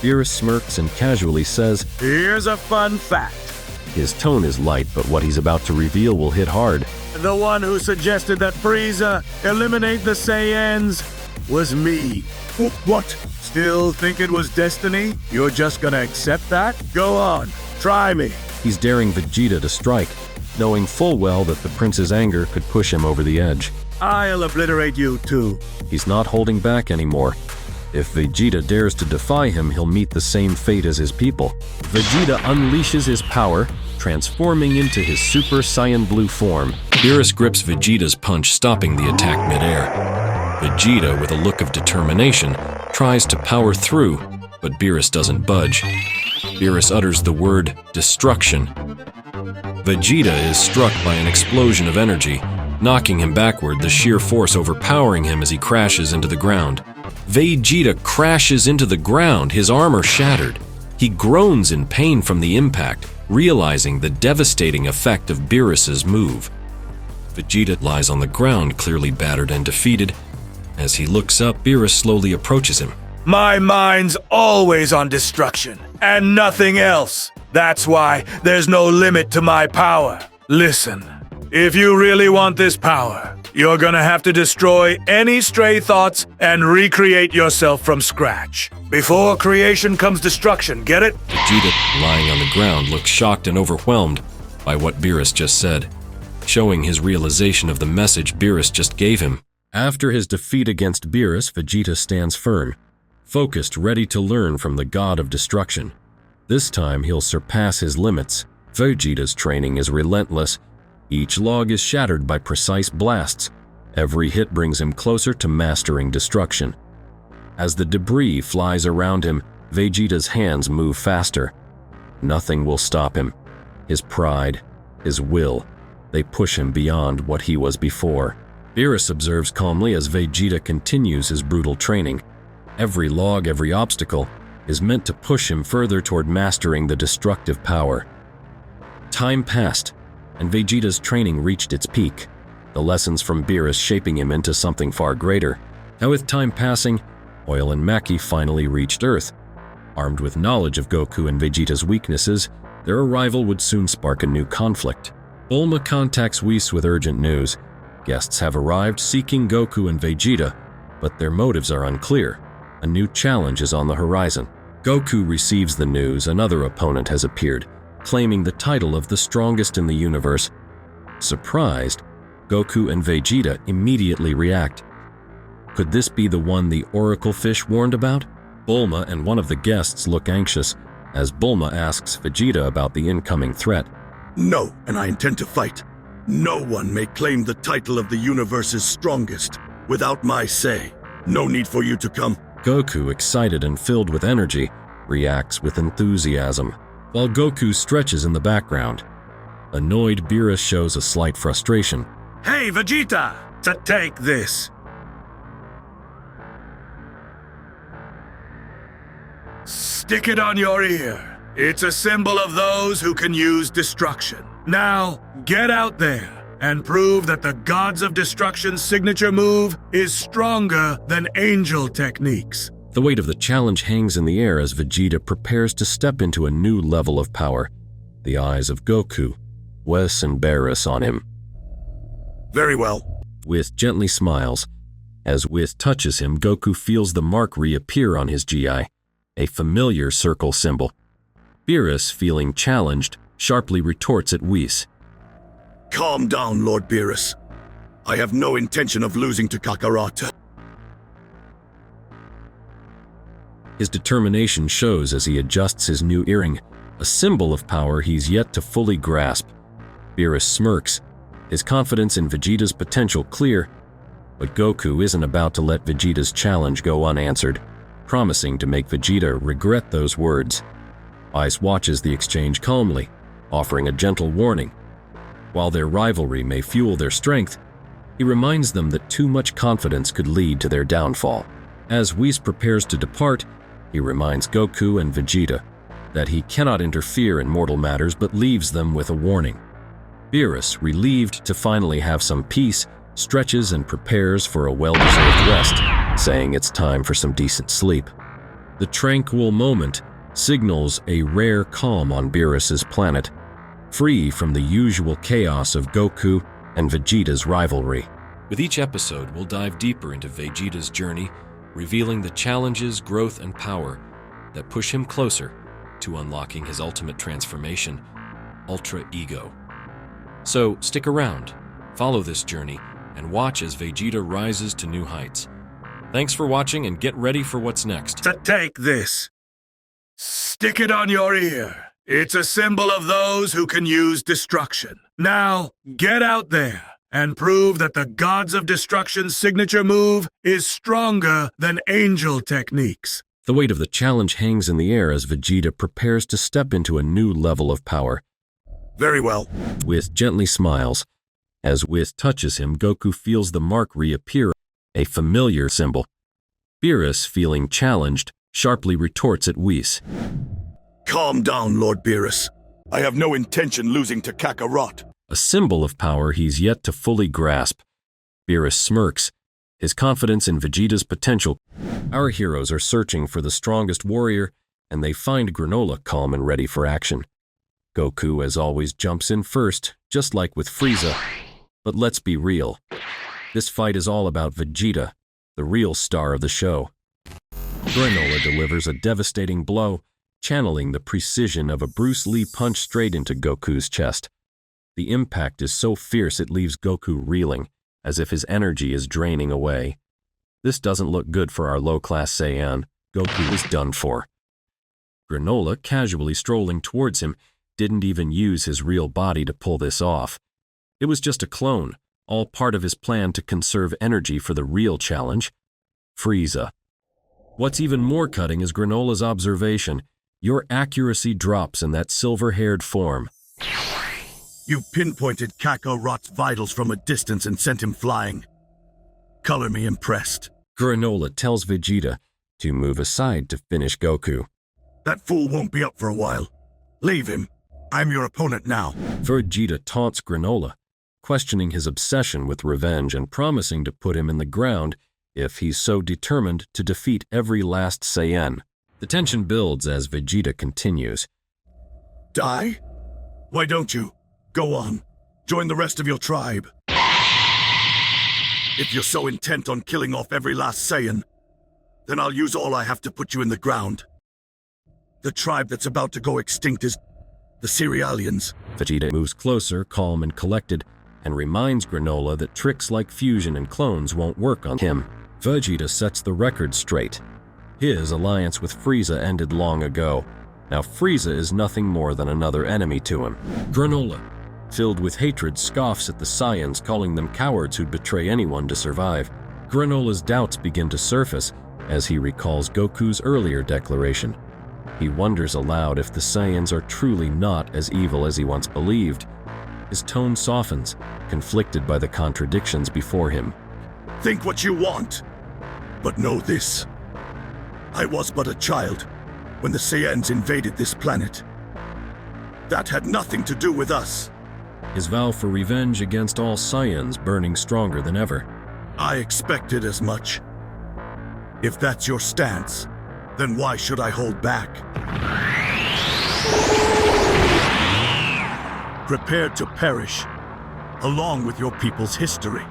Beerus smirks and casually says, "Here's a fun fact. His tone is light, but what he's about to reveal will hit hard. The one who suggested that Frieza eliminate the Saiyans was me." What? Still think it was destiny? You're just gonna accept that? Go on, try me. He's daring Vegeta to strike, knowing full well that the prince's anger could push him over the edge. I'll obliterate you too. He's not holding back anymore. If Vegeta dares to defy him, he'll meet the same fate as his people. Vegeta unleashes his power, transforming into his Super Saiyan Blue form. Beerus grips Vegeta's punch, stopping the attack midair. Vegeta, with a look of determination, tries to power through, but Beerus doesn't budge. Beerus utters the word destruction. Vegeta is struck by an explosion of energy, knocking him backward, the sheer force overpowering him as he crashes into the ground. Vegeta crashes into the ground, his armor shattered. He groans in pain from the impact, realizing the devastating effect of Beerus's move. Vegeta lies on the ground, clearly battered and defeated. As he looks up, Beerus slowly approaches him. My mind's always on destruction, and nothing else. That's why there's no limit to my power. Listen, if you really want this power, you're gonna have to destroy any stray thoughts and recreate yourself from scratch. Before creation comes destruction, get it? Vegeta, lying on the ground, looks shocked and overwhelmed by what Beerus just said, showing his realization of the message Beerus just gave him. After his defeat against Beerus, Vegeta stands firm, focused, ready to learn from the god of destruction. This time, he'll surpass his limits. Vegeta's training is relentless. Each log is shattered by precise blasts. Every hit brings him closer to mastering destruction. As the debris flies around him, Vegeta's hands move faster. Nothing will stop him. His pride, his will, they push him beyond what he was before. Beerus observes calmly as Vegeta continues his brutal training. Every log, every obstacle, is meant to push him further toward mastering the destructive power. Time passed, and Vegeta's training reached its peak, the lessons from Beerus shaping him into something far greater. Now with time passing, Oil and Maki finally reached Earth. Armed with knowledge of Goku and Vegeta's weaknesses, their arrival would soon spark a new conflict. Bulma contacts Whis with urgent news. Guests have arrived seeking Goku and Vegeta, but their motives are unclear. A new challenge is on the horizon. Goku receives the news another opponent has appeared, claiming the title of the strongest in the universe. Surprised, Goku and Vegeta immediately react. Could this be the one the Oracle Fish warned about? Bulma and one of the guests look anxious as Bulma asks Vegeta about the incoming threat. No, and I intend to fight. No one may claim the title of the universe's strongest without my say. No need for you to come. Goku, excited and filled with energy, reacts with enthusiasm, while Goku stretches in the background. Annoyed, Beerus shows a slight frustration. Hey, Vegeta! Take this. Stick it on your ear. It's a symbol of those who can use destruction. Now, get out there and prove that the Gods of Destruction's signature move is stronger than angel techniques. The weight of the challenge hangs in the air as Vegeta prepares to step into a new level of power. The eyes of Goku, Whis and Beerus on him. Very well. Whis gently smiles. As Whis touches him, Goku feels the mark reappear on his GI, a familiar circle symbol. Beerus, feeling challenged, sharply retorts at Whis. Calm down, Lord Beerus. I have no intention of losing to Kakarot. His determination shows as he adjusts his new earring, a symbol of power he's yet to fully grasp. Beerus smirks, his confidence in Vegeta's potential clear, but Goku isn't about to let Vegeta's challenge go unanswered, promising to make Vegeta regret those words. Whis watches the exchange calmly, offering a gentle warning. While their rivalry may fuel their strength, he reminds them that too much confidence could lead to their downfall. As Whis prepares to depart, he reminds Goku and Vegeta that he cannot interfere in mortal matters but leaves them with a warning. Beerus, relieved to finally have some peace, stretches and prepares for a well-deserved rest, saying it's time for some decent sleep. The tranquil moment signals a rare calm on Beerus's planet, free from the usual chaos of Goku and Vegeta's rivalry. With each episode, we'll dive deeper into Vegeta's journey, revealing the challenges, growth, and power that push him closer to unlocking his ultimate transformation, Ultra Ego. So stick around, follow this journey, and watch as Vegeta rises to new heights. Thanks for watching and get ready for what's next. Take this. Stick it on your ear. It's a symbol of those who can use destruction. Now, get out there and prove that the Gods of Destruction's signature move is stronger than angel techniques. The weight of the challenge hangs in the air as Vegeta prepares to step into a new level of power. Very well. With gently smiles, as Whis touches him, Goku feels the mark reappear, a familiar symbol. Beerus, feeling challenged, sharply retorts at Whis. Calm down, Lord Beerus. I have no intention losing to Kakarot. A symbol of power he's yet to fully grasp. Beerus smirks, his confidence in Vegeta's potential. Our heroes are searching for the strongest warrior, and they find Granola calm and ready for action. Goku, as always, jumps in first, just like with Frieza. But let's be real. This fight is all about Vegeta, the real star of the show. Granola delivers a devastating blow, channeling the precision of a Bruce Lee punch straight into Goku's chest. The impact is so fierce it leaves Goku reeling, as if his energy is draining away. This doesn't look good for our low-class Saiyan. Goku is done for. Granola, casually strolling towards him, didn't even use his real body to pull this off. It was just a clone, all part of his plan to conserve energy for the real challenge, Frieza. What's even more cutting is Granola's observation. Your accuracy drops in that silver-haired form. You pinpointed Kakarot's vitals from a distance and sent him flying. Color me impressed. Granola tells Vegeta to move aside to finish Goku. That fool won't be up for a while. Leave him. I'm your opponent now. Vegeta taunts Granola, questioning his obsession with revenge and promising to put him in the ground if he's so determined to defeat every last Saiyan. The tension builds as Vegeta continues. Die? Why don't you? Go on. Join the rest of your tribe. If you're so intent on killing off every last Saiyan, then I'll use all I have to put you in the ground. The tribe that's about to go extinct is the Cerealians. Vegeta moves closer, calm and collected, and reminds Granola that tricks like fusion and clones won't work on him. Vegeta sets the record straight. His alliance with Frieza ended long ago. Now Frieza is nothing more than another enemy to him. Granola, filled with hatred, scoffs at the Saiyans, calling them cowards who'd betray anyone to survive. Granola's doubts begin to surface as he recalls Goku's earlier declaration. He wonders aloud if the Saiyans are truly not as evil as he once believed. His tone softens, conflicted by the contradictions before him. Think what you want, but know this. I was but a child when the Saiyans invaded this planet. That had nothing to do with us. His vow for revenge against all Saiyans burning stronger than ever. I expected as much. If that's your stance, then why should I hold back? Prepare to perish, along with your people's history.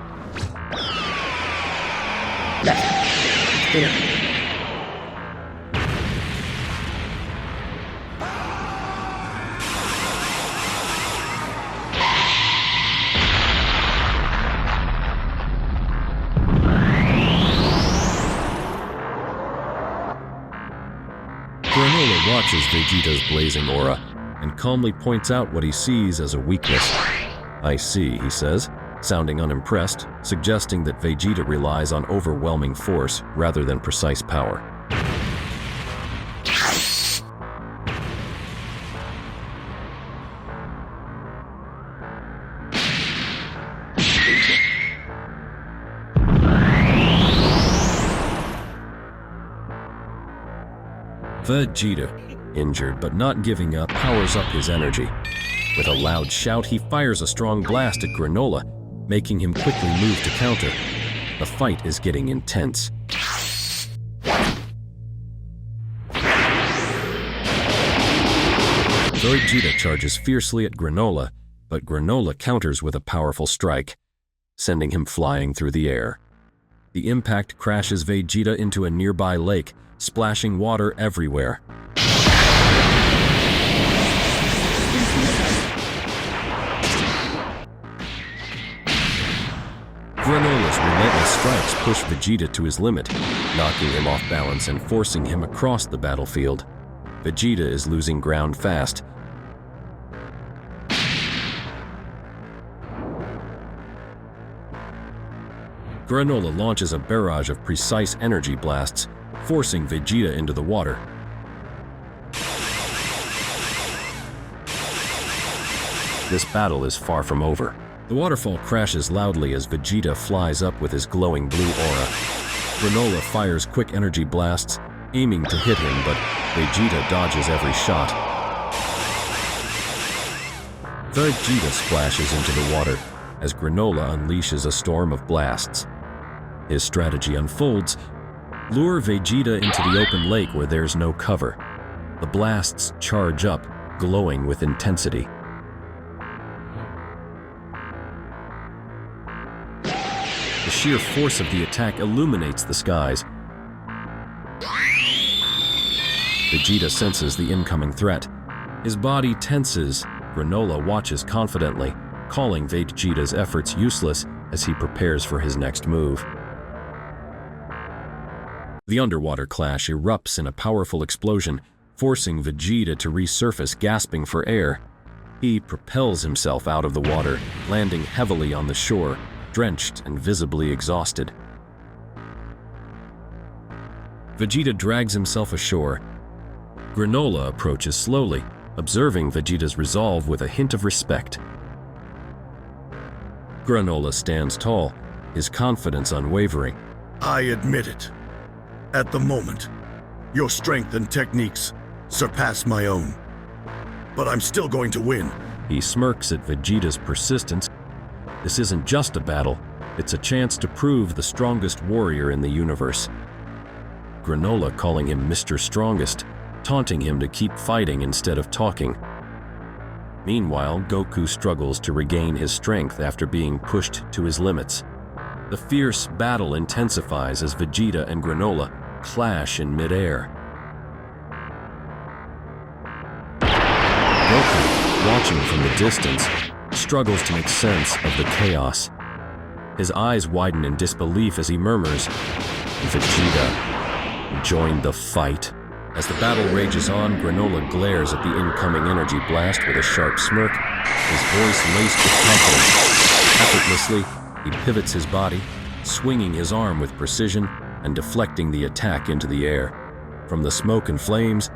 Granola watches Vegeta's blazing aura and calmly points out what he sees as a weakness. I see, he says, sounding unimpressed, suggesting that Vegeta relies on overwhelming force rather than precise power. Vegeta, injured but not giving up, powers up his energy. With a loud shout, he fires a strong blast at Granola, making him quickly move to counter. The fight is getting intense. Vegeta charges fiercely at Granola, but Granola counters with a powerful strike, sending him flying through the air. The impact crashes Vegeta into a nearby lake, splashing water everywhere. Granola's relentless strikes push Vegeta to his limit, knocking him off balance and forcing him across the battlefield. Vegeta is losing ground fast. Granola launches a barrage of precise energy blasts, forcing Vegeta into the water. This battle is far from over. The waterfall crashes loudly as Vegeta flies up with his glowing blue aura. Granola fires quick energy blasts, aiming to hit him, but Vegeta dodges every shot. Vegeta splashes into the water as Granola unleashes a storm of blasts. His strategy unfolds: lure Vegeta into the open lake where there's no cover. The blasts charge up, glowing with intensity. The sheer force of the attack illuminates the skies. Vegeta senses the incoming threat. His body tenses. Granola watches confidently, calling Vegeta's efforts useless as he prepares for his next move. The underwater clash erupts in a powerful explosion, forcing Vegeta to resurface, gasping for air. He propels himself out of the water, landing heavily on the shore, drenched and visibly exhausted. Vegeta drags himself ashore. Granola approaches slowly, observing Vegeta's resolve with a hint of respect. Granola stands tall, his confidence unwavering. I admit it. At the moment, your strength and techniques surpass my own. But I'm still going to win. He smirks at Vegeta's persistence. This isn't just a battle, it's a chance to prove the strongest warrior in the universe. Granola calling him Mr. Strongest, taunting him to keep fighting instead of talking. Meanwhile, Goku struggles to regain his strength after being pushed to his limits. The fierce battle intensifies as Vegeta and Granola clash in midair. Goku, watching from the distance, struggles to make sense of the chaos. His eyes widen in disbelief as he murmurs, "Vegeta, join the fight." As the battle rages on, Granola glares at the incoming energy blast with a sharp smirk, his voice laced with confidence. Effortlessly, he pivots his body, swinging his arm with precision and deflecting the attack into the air. From the smoke and flames,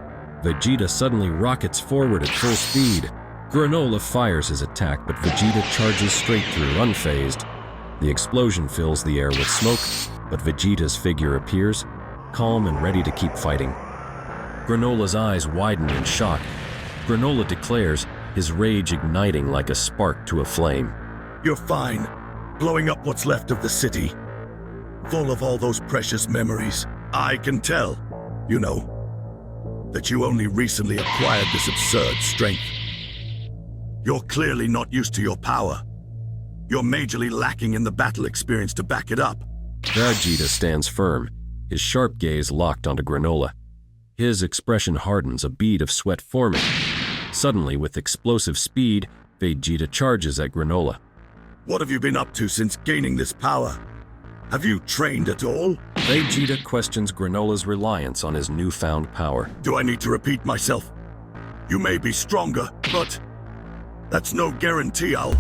Vegeta suddenly rockets forward at full speed. Granola fires his attack, but Vegeta charges straight through, unfazed. The explosion fills the air with smoke, but Vegeta's figure appears, calm and ready to keep fighting. Granola's eyes widen in shock. Granola declares, his rage igniting like a spark to a flame. You're fine, blowing up what's left of the city. Full of all those precious memories. I can tell, you know, that you only recently acquired this absurd strength. You're clearly not used to your power. You're majorly lacking in the battle experience to back it up. Vegeta stands firm, his sharp gaze locked onto Granola. His expression hardens, a bead of sweat forming. Suddenly, with explosive speed, Vegeta charges at Granola. What have you been up to since gaining this power? Have you trained at all? Vegeta questions Granola's reliance on his newfound power. Do I need to repeat myself? You may be stronger, but that's no guarantee I'll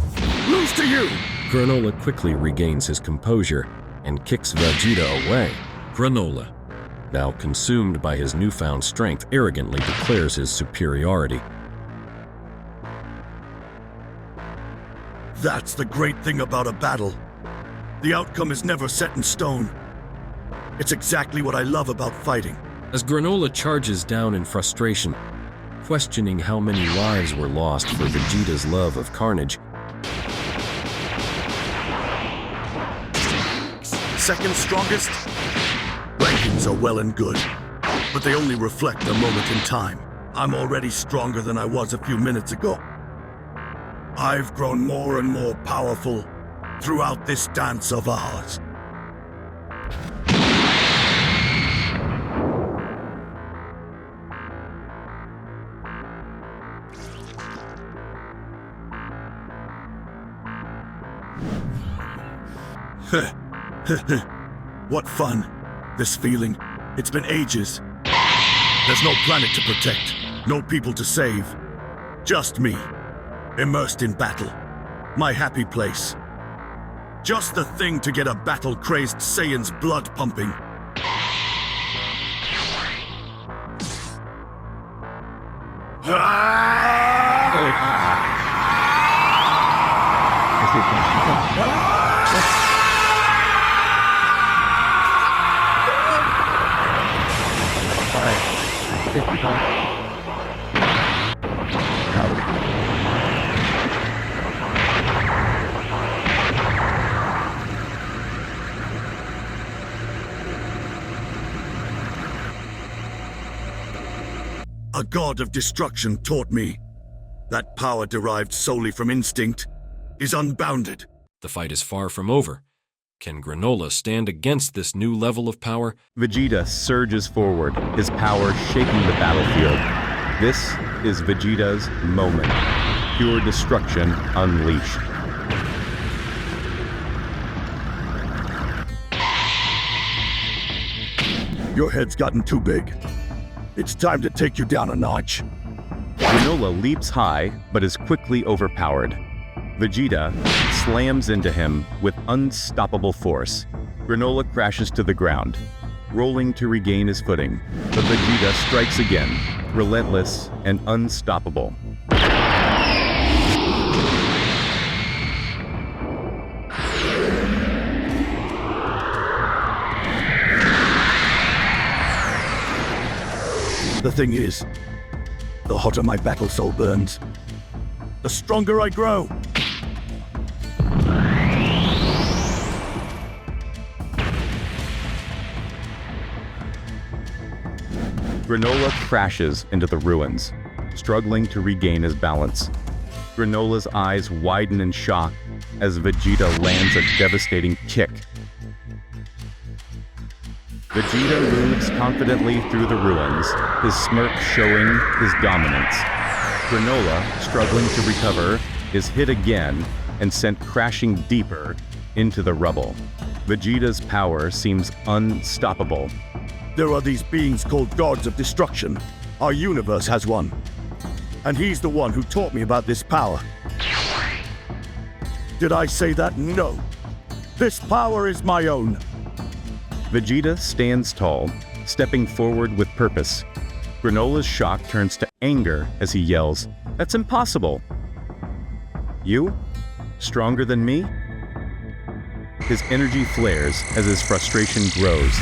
lose to you. Granola quickly regains his composure and kicks Vegeta away. Granola, now consumed by his newfound strength, arrogantly declares his superiority. That's the great thing about a battle. The outcome is never set in stone. It's exactly what I love about fighting. As Granola charges down in frustration, questioning how many lives were lost for Vegeta's love of carnage, second strongest? Rankings are well and good, but they only reflect a moment in time. I'm already stronger than I was a few minutes ago. I've grown more and more powerful throughout this dance of ours. What fun. This feeling. It's been ages. There's no planet to protect, no people to save. Just me, immersed in battle. My happy place. Just the thing to get a battle-crazed Saiyan's blood pumping. A god of destruction taught me that power derived solely from instinct is unbounded. The fight is far from over. Can Granola stand against this new level of power? Vegeta surges forward, his power shaking the battlefield. This is Vegeta's moment. Pure destruction unleashed. Your head's gotten too big. It's time to take you down a notch. Granola leaps high, but is quickly overpowered. Vegeta slams into him with unstoppable force. Granola crashes to the ground, rolling to regain his footing. But Vegeta strikes again, relentless and unstoppable. The thing is, the hotter my battle soul burns, the stronger I grow. Granola crashes into the ruins, struggling to regain his balance. Granola's eyes widen in shock as Vegeta lands a devastating kick. Vegeta moves confidently through the ruins, his smirk showing his dominance. Granola, struggling to recover, is hit again and sent crashing deeper into the rubble. Vegeta's power seems unstoppable. There are these beings called gods of destruction. Our universe has one. And he's the one who taught me about this power. Did I say that? No. This power is my own. Vegeta stands tall, stepping forward with purpose. Granola's shock turns to anger as he yells, "That's impossible! You? Stronger than me?" His energy flares as his frustration grows.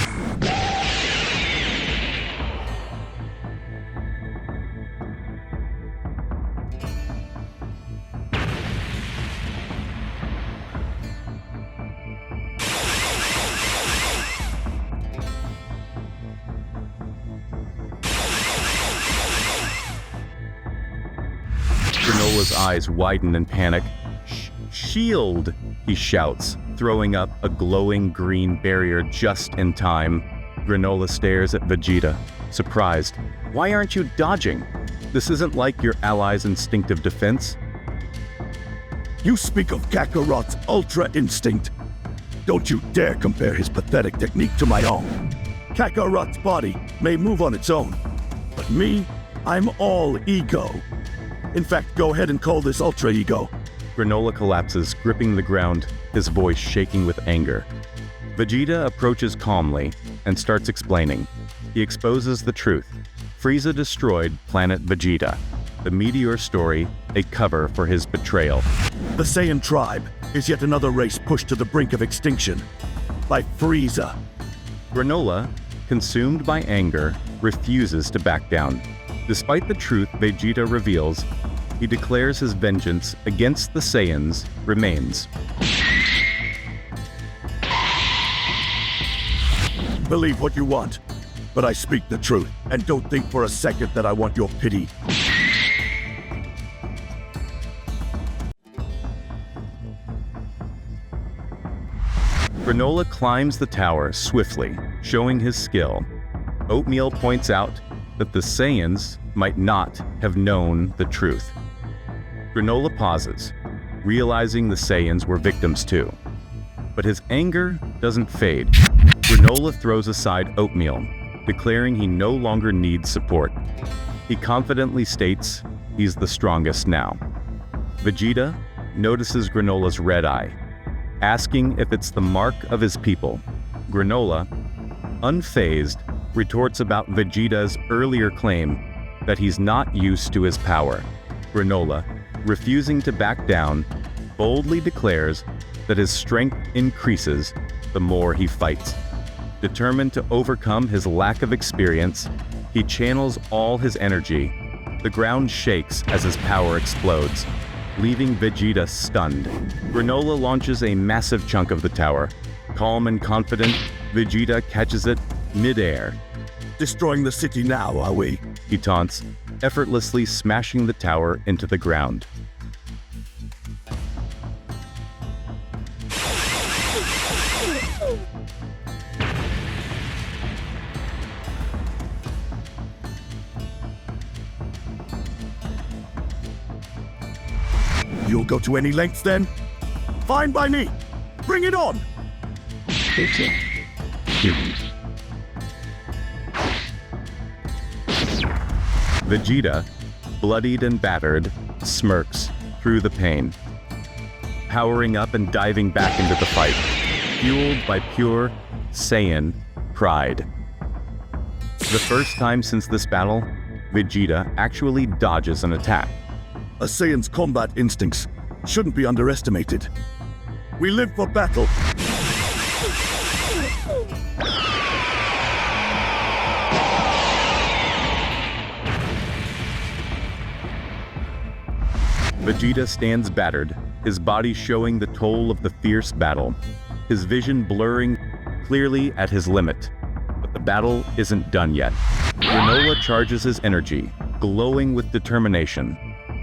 Granola's eyes widen in panic. "Shield!" he shouts, throwing up a glowing green barrier just in time. Granola stares at Vegeta, surprised. "Why aren't you dodging? This isn't like your ally's instinctive defense." You speak of Kakarot's Ultra Instinct. Don't you dare compare his pathetic technique to my own. Kakarot's body may move on its own, but me, I'm all ego. In fact, go ahead and call this Ultra Ego. Granola collapses, gripping the ground, his voice shaking with anger. Vegeta approaches calmly and starts explaining. He exposes the truth. Frieza destroyed planet Vegeta. The Meteor story, a cover for his betrayal. The Saiyan tribe is yet another race pushed to the brink of extinction by Frieza. Granola, consumed by anger, refuses to back down. Despite the truth Vegeta reveals, he declares his vengeance against the Saiyans remains. Believe what you want, But I speak the truth, and don't think for a second that I want your pity. Granola climbs the tower swiftly, showing his skill. Oatmeal points out that the Saiyans might not have known the truth. Granola pauses, realizing the Saiyans were victims too. But his anger doesn't fade. Granola throws aside Oatmeal, declaring he no longer needs support. He confidently states he's the strongest now. Vegeta notices Granola's red eye, asking if it's the mark of his people. Granola, unfazed, retorts about Vegeta's earlier claim that he's not used to his power. Granola, refusing to back down, boldly declares that his strength increases the more he fights. Determined to overcome his lack of experience, he channels all his energy. The ground shakes as his power explodes, leaving Vegeta stunned. Granola launches a massive chunk of the tower. Calm and confident, Vegeta catches it mid-air. Destroying the city now, are we? He taunts, effortlessly smashing the tower into the ground. You'll go to any lengths then? Fine by me. Bring it on! Vegeta, bloodied and battered, smirks through the pain, powering up and diving back into the fight, fueled by pure Saiyan pride. The first time since this battle, Vegeta actually dodges an attack. A Saiyan's combat instincts shouldn't be underestimated. We live for battle. Vegeta stands battered, his body showing the toll of the fierce battle, his vision blurring clearly at his limit. But the battle isn't done yet. Granola charges his energy, glowing with determination,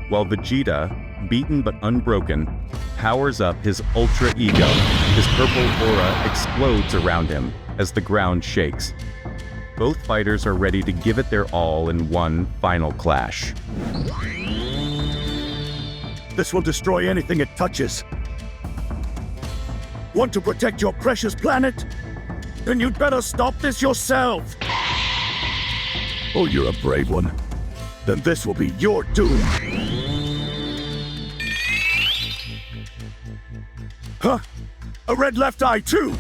while Vegeta, beaten but unbroken, powers up his Ultra Ego. His purple aura explodes around him as the ground shakes. Both fighters are ready to give it their all in one final clash. This will destroy anything it touches. Want to protect your precious planet? Then you'd better stop this yourself! Oh, you're a brave one. Then this will be your doom. Huh? A red left eye too!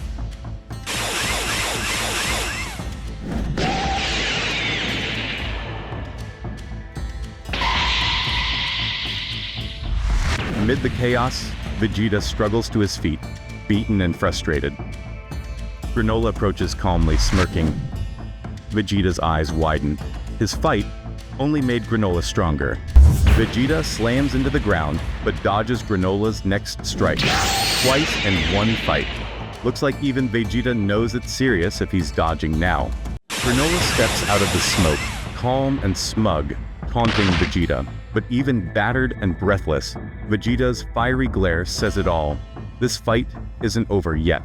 Amid the chaos, Vegeta struggles to his feet, beaten and frustrated. Granola approaches calmly, smirking. Vegeta's eyes widen. His fight only made Granola stronger. Vegeta slams into the ground, but dodges Granola's next strike. Twice in one fight. Looks like even Vegeta knows it's serious if he's dodging now. Granola steps out of the smoke, calm and smug, taunting Vegeta. But even battered and breathless, Vegeta's fiery glare says it all. This fight isn't over yet.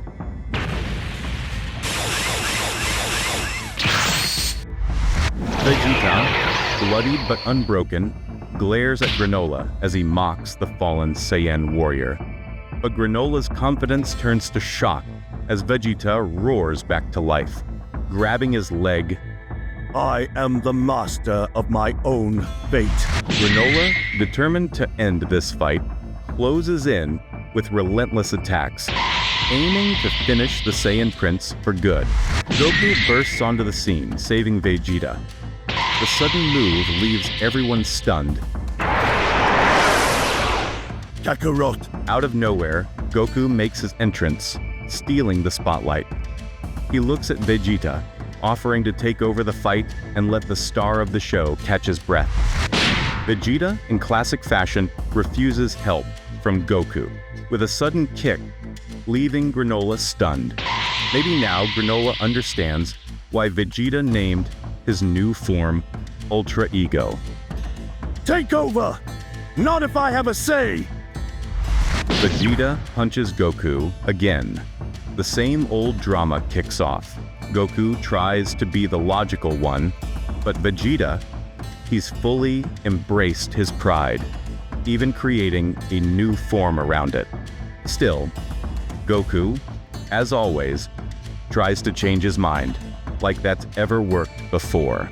Vegeta, bloodied but unbroken, glares at Granola as he mocks the fallen Saiyan warrior. But Granola's confidence turns to shock as Vegeta roars back to life, grabbing his leg. I am the master of my own fate. Granola, determined to end this fight, closes in with relentless attacks, aiming to finish the Saiyan Prince for good. Goku bursts onto the scene, saving Vegeta. The sudden move leaves everyone stunned. Kakarot. Out of nowhere, Goku makes his entrance, stealing the spotlight. He looks at Vegeta, offering to take over the fight and let the star of the show catch his breath. Vegeta, in classic fashion, refuses help from Goku, with a sudden kick, leaving Granola stunned. Maybe now Granola understands why Vegeta named his new form Ultra Ego. Take over! Not if I have a say! Vegeta punches Goku again. The same old drama kicks off. Goku tries to be the logical one, but Vegeta, he's fully embraced his pride, even creating a new form around it. Still, Goku, as always, tries to change his mind, like that's ever worked before.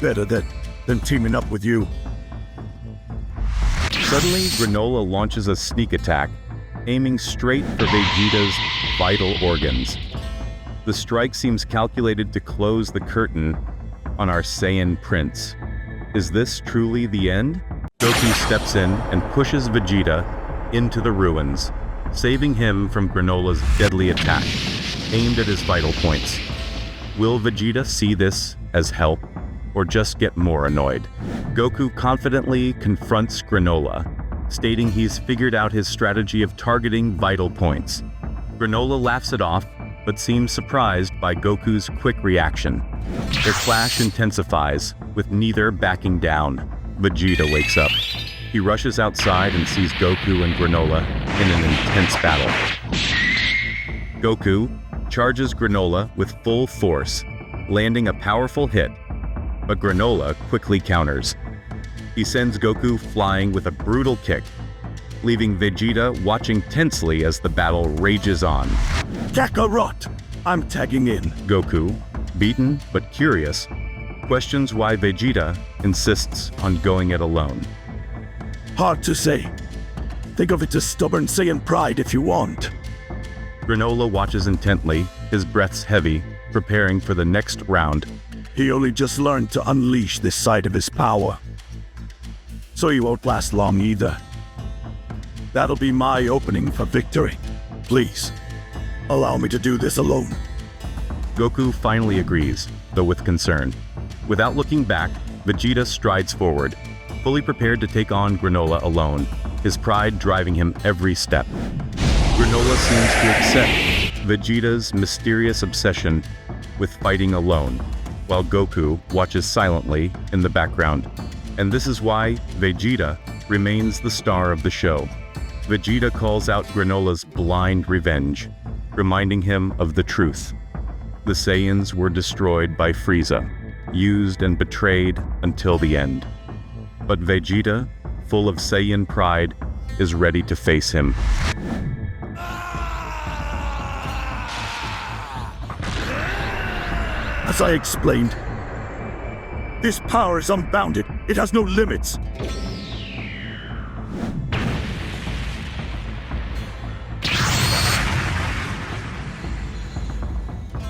Better that than teaming up with you. Suddenly, Granola launches a sneak attack, aiming straight for Vegeta's vital organs. The strike seems calculated to close the curtain on our Saiyan Prince. Is this truly the end? Goku steps in and pushes Vegeta into the ruins, saving him from Granola's deadly attack, aimed at his vital points. Will Vegeta see this as help, or just get more annoyed? Goku confidently confronts Granola, stating he's figured out his strategy of targeting vital points. Granola laughs it off, but seems surprised by Goku's quick reaction. Their clash intensifies, with neither backing down. Vegeta wakes up. He rushes outside and sees Goku and Granola in an intense battle. Goku charges Granola with full force, landing a powerful hit, but Granola quickly counters. He sends Goku flying with a brutal kick, leaving Vegeta watching tensely as the battle rages on. Kakarot! I'm tagging in. Goku, beaten but curious, questions why Vegeta insists on going it alone. Hard to say. Think of it as stubborn Saiyan pride if you want. Granola watches intently, his breaths heavy, preparing for the next round. He only just learned to unleash this side of his power. So he won't last long either. That'll be my opening for victory. Please, allow me to do this alone. Goku finally agrees, though with concern. Without looking back, Vegeta strides forward, fully prepared to take on Granola alone, his pride driving him every step. Granola seems to accept Vegeta's mysterious obsession with fighting alone, while Goku watches silently in the background. And this is why Vegeta remains the star of the show. Vegeta calls out Granola's blind revenge, reminding him of the truth. The Saiyans were destroyed by Frieza, used and betrayed until the end. But Vegeta, full of Saiyan pride, is ready to face him. As I explained, this power is unbounded. It has no limits.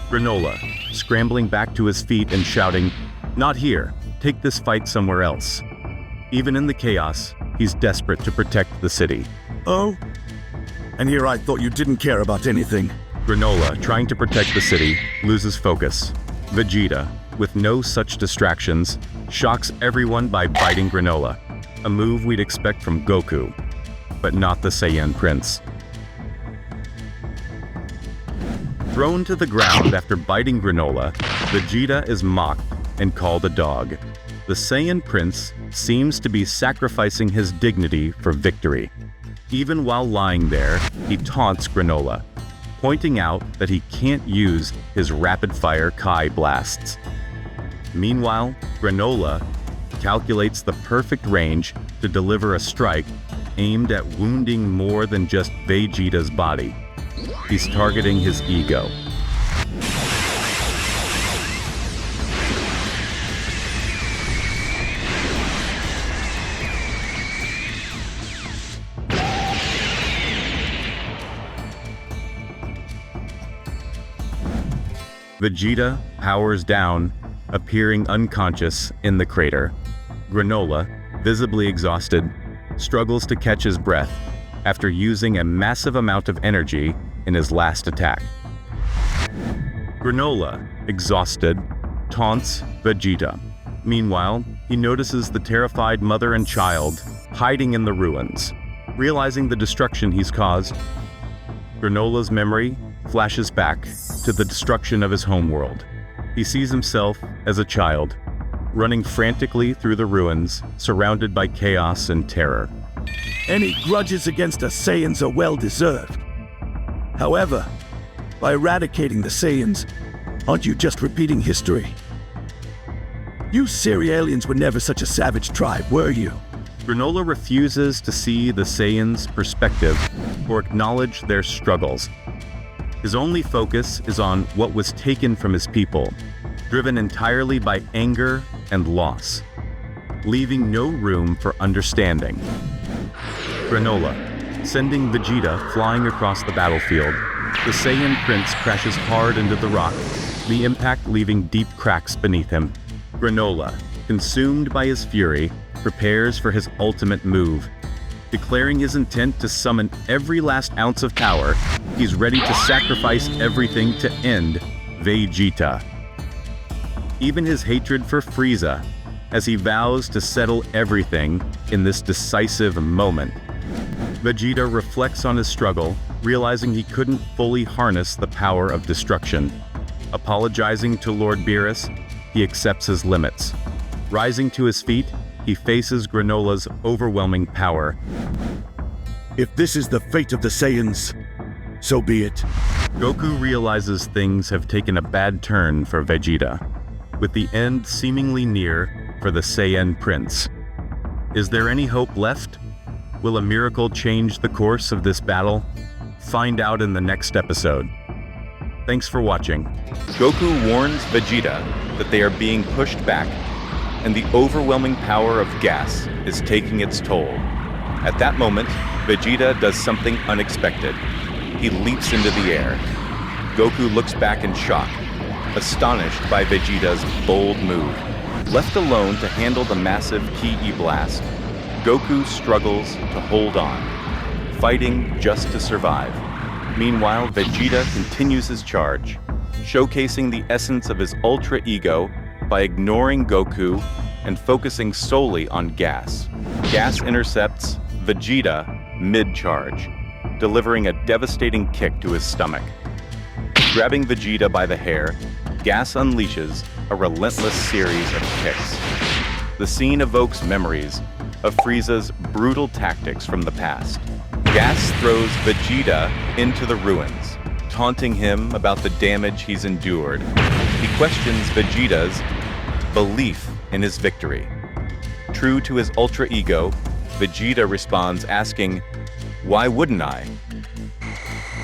Granola, scrambling back to his feet and shouting, "Not here, take this fight somewhere else." Even in the chaos, he's desperate to protect the city. Oh? And here I thought you didn't care about anything. Granola, trying to protect the city, loses focus. Vegeta, with no such distractions, shocks everyone by biting Granola, a move we'd expect from Goku, but not the Saiyan Prince. Thrown to the ground after biting Granola, Vegeta is mocked and called a dog. The Saiyan Prince seems to be sacrificing his dignity for victory. Even while lying there, he taunts Granola, pointing out that he can't use his rapid-fire Kai blasts. Meanwhile, Granola calculates the perfect range to deliver a strike aimed at wounding more than just Vegeta's body. He's targeting his ego. Vegeta powers down, appearing unconscious in the crater. Granola, visibly exhausted, struggles to catch his breath after using a massive amount of energy in his last attack. Granola, exhausted, taunts Vegeta. Meanwhile, he notices the terrified mother and child hiding in the ruins. Realizing the destruction he's caused, Granola's memory flashes back to the destruction of his homeworld. He sees himself as a child, running frantically through the ruins, surrounded by chaos and terror. Any grudges against us Saiyans are well-deserved. However, by eradicating the Saiyans, aren't you just repeating history? You Cerealians were never such a savage tribe, were you? Granola refuses to see the Saiyans' perspective or acknowledge their struggles. His only focus is on what was taken from his people, driven entirely by anger and loss, leaving no room for understanding. Granola, sending Vegeta flying across the battlefield, the Saiyan Prince crashes hard into the rock, the impact leaving deep cracks beneath him. Granola, consumed by his fury, prepares for his ultimate move. Declaring his intent to summon every last ounce of power, he's ready to sacrifice everything to end Vegeta. Even his hatred for Frieza, as he vows to settle everything in this decisive moment. Vegeta reflects on his struggle, realizing he couldn't fully harness the power of destruction. Apologizing to Lord Beerus, he accepts his limits. Rising to his feet, he faces Granola's overwhelming power. If this is the fate of the Saiyans, so be it. Goku realizes things have taken a bad turn for Vegeta, with the end seemingly near for the Saiyan Prince. Is there any hope left? Will a miracle change the course of this battle? Find out in the next episode. Thanks for watching. Goku warns Vegeta that they are being pushed back, and the overwhelming power of gas is taking its toll. At that moment, Vegeta does something unexpected. He leaps into the air. Goku looks back in shock, astonished by Vegeta's bold move. Left alone to handle the massive Ki blast, Goku struggles to hold on, fighting just to survive. Meanwhile, Vegeta continues his charge, showcasing the essence of his Ultra Ego by ignoring Goku and focusing solely on Gas. Gas intercepts Vegeta mid-charge, delivering a devastating kick to his stomach. Grabbing Vegeta by the hair, Gas unleashes a relentless series of kicks. The scene evokes memories of Frieza's brutal tactics from the past. Gas throws Vegeta into the ruins, taunting him about the damage he's endured. He questions Vegeta's belief in his victory. True to his Ultra Ego, Vegeta responds asking, "Why wouldn't I?"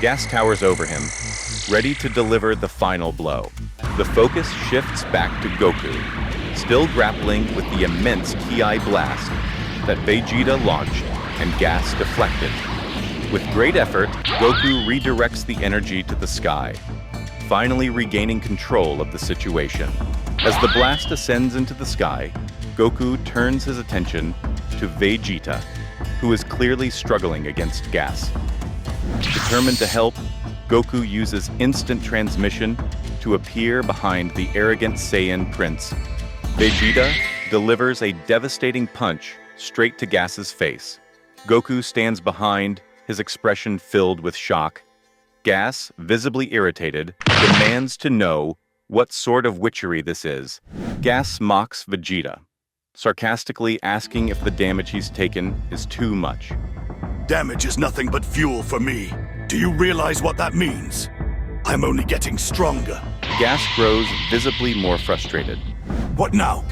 Gas towers over him, ready to deliver the final blow. The focus shifts back to Goku, still grappling with the immense Ki blast that Vegeta launched and Gas deflected. With great effort, Goku redirects the energy to the sky, finally regaining control of the situation. As the blast ascends into the sky, Goku turns his attention to Vegeta, who is clearly struggling against Gas. Determined to help, Goku uses instant transmission to appear behind the arrogant Saiyan Prince. Vegeta delivers a devastating punch straight to Gas's face. Goku stands behind, his expression filled with shock. Gas, visibly irritated, demands to know what sort of witchery this is. Gas mocks Vegeta, sarcastically asking if the damage he's taken is too much. Damage is nothing but fuel for me. Do you realize what that means? I'm only getting stronger. Gas grows visibly more frustrated. What now?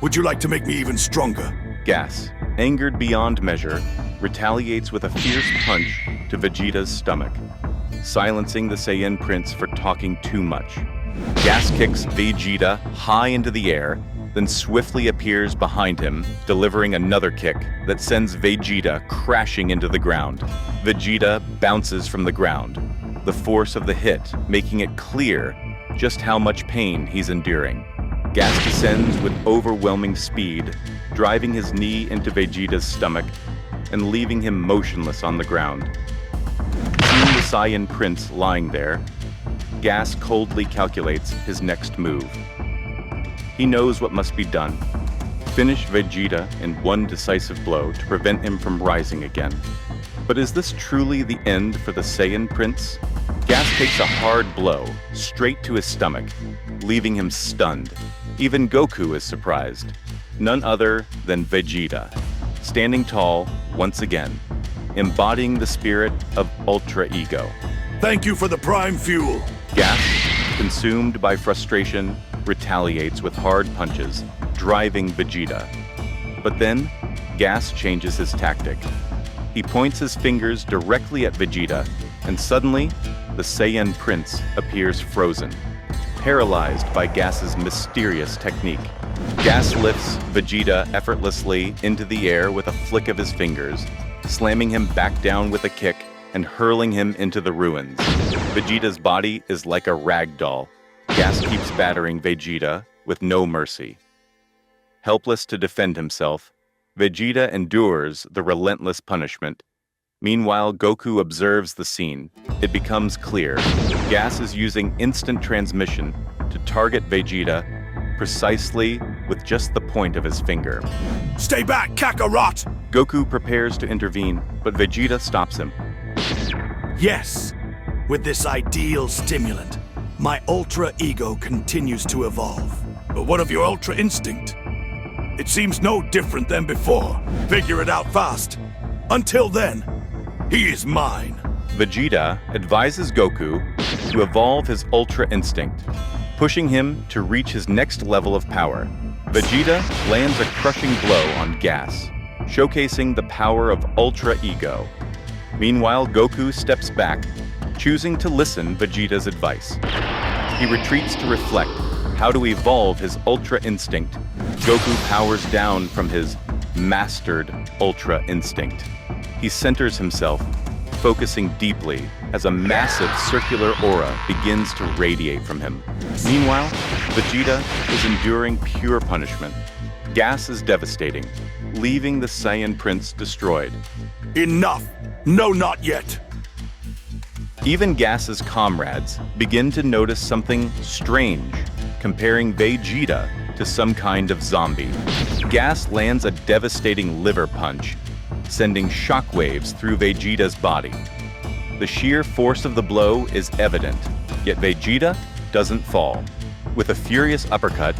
Would you like to make me even stronger? Gas, angered beyond measure, retaliates with a fierce punch to Vegeta's stomach, silencing the Saiyan Prince for talking too much. Gas kicks Vegeta high into the air, then swiftly appears behind him, delivering another kick that sends Vegeta crashing into the ground. Vegeta bounces from the ground, the force of the hit making it clear just how much pain he's enduring. Gas descends with overwhelming speed, driving his knee into Vegeta's stomach and leaving him motionless on the ground. Seeing the Saiyan Prince lying there, Gas coldly calculates his next move. He knows what must be done. Finish Vegeta in one decisive blow to prevent him from rising again. But is this truly the end for the Saiyan Prince? Gas takes a hard blow straight to his stomach, leaving him stunned. Even Goku is surprised. None other than Vegeta, standing tall once again, embodying the spirit of Ultra Ego. Thank you for the prime fuel. Gas, consumed by frustration, retaliates with hard punches, driving Vegeta. But then, Gas changes his tactic. He points his fingers directly at Vegeta, and suddenly, the Saiyan Prince appears frozen, paralyzed by Gas's mysterious technique. Gas lifts Vegeta effortlessly into the air with a flick of his fingers, slamming him back down with a kick and hurling him into the ruins. Vegeta's body is like a rag doll. Gas keeps battering Vegeta with no mercy. Helpless to defend himself, Vegeta endures the relentless punishment. Meanwhile, Goku observes the scene. It becomes clear. Gas is using instant transmission to target Vegeta precisely with just the point of his finger. Stay back, Kakarot! Goku prepares to intervene, but Vegeta stops him. Yes, with this ideal stimulant, my Ultra Ego continues to evolve. But what of your Ultra Instinct? It seems no different than before. Figure it out fast. Until then, he is mine. Vegeta advises Goku to evolve his Ultra Instinct, pushing him to reach his next level of power. Vegeta lands a crushing blow on Gas, showcasing the power of Ultra Ego. Meanwhile, Goku steps back, choosing to listen Vegeta's advice. He retreats to reflect how to evolve his Ultra Instinct. Goku powers down from his mastered Ultra Instinct. He centers himself, focusing deeply as a massive circular aura begins to radiate from him. Meanwhile, Vegeta is enduring pure punishment. Gas is devastating, leaving the Saiyan Prince destroyed. Enough! No, not yet! Even Gas's comrades begin to notice something strange, comparing Vegeta to some kind of zombie. Gas lands a devastating liver punch, sending shockwaves through Vegeta's body. The sheer force of the blow is evident, yet Vegeta doesn't fall. With a furious uppercut,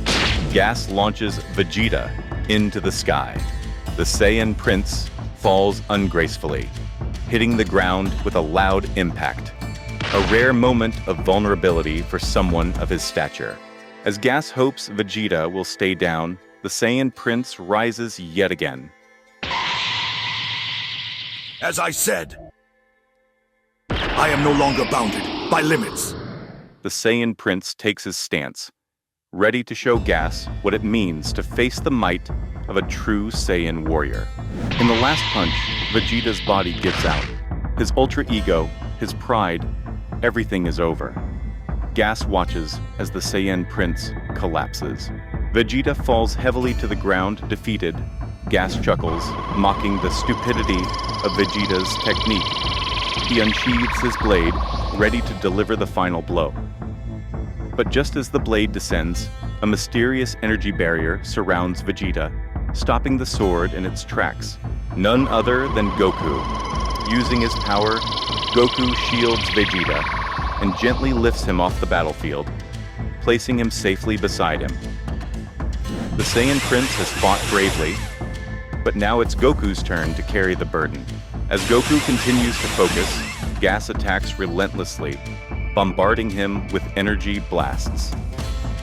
Gas launches Vegeta into the sky. The Saiyan Prince falls ungracefully, hitting the ground with a loud impact. A rare moment of vulnerability for someone of his stature. As Gas hopes Vegeta will stay down, the Saiyan Prince rises yet again. As I said, I am no longer bounded by limits. The Saiyan Prince takes his stance, ready to show Gas what it means to face the might of a true Saiyan warrior. In the last punch, Vegeta's body gives out. His Ultra Ego, his pride, everything is over. Gas watches as the Saiyan Prince collapses. Vegeta falls heavily to the ground, defeated. Gas chuckles, mocking the stupidity of Vegeta's technique. He unsheathes his blade, ready to deliver the final blow. But just as the blade descends, a mysterious energy barrier surrounds Vegeta, stopping the sword in its tracks. None other than Goku. Using his power, Goku shields Vegeta and gently lifts him off the battlefield, placing him safely beside him. The Saiyan Prince has fought bravely, but now it's Goku's turn to carry the burden. As Goku continues to focus, Gas attacks relentlessly, bombarding him with energy blasts.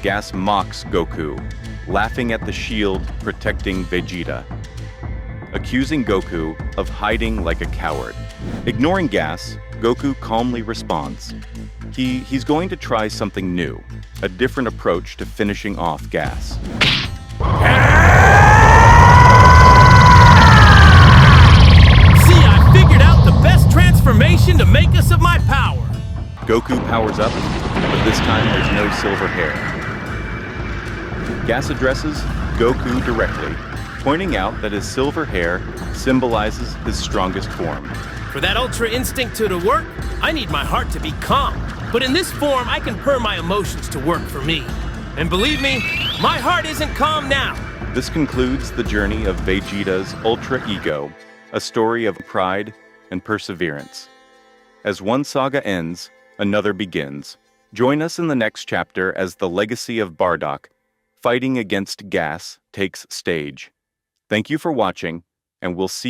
Gas mocks Goku, laughing at the shield protecting Vegeta, accusing Goku of hiding like a coward. Ignoring Gas, Goku calmly responds. He's going to try something new, a different approach to finishing off Gas. I figured out the best transformation to make us of my power. Goku powers up, but this time there's no silver hair. Gas addresses Goku directly, pointing out that his silver hair symbolizes his strongest form. For that Ultra Instinct to work, I need my heart to be calm. But in this form, I can purr my emotions to work for me. And believe me, my heart isn't calm now. This concludes the journey of Vegeta's Ultra Ego, a story of pride and perseverance. As one saga ends, another begins. Join us in the next chapter as the legacy of Bardock, fighting against gas, takes stage. Thank you for watching, and we'll see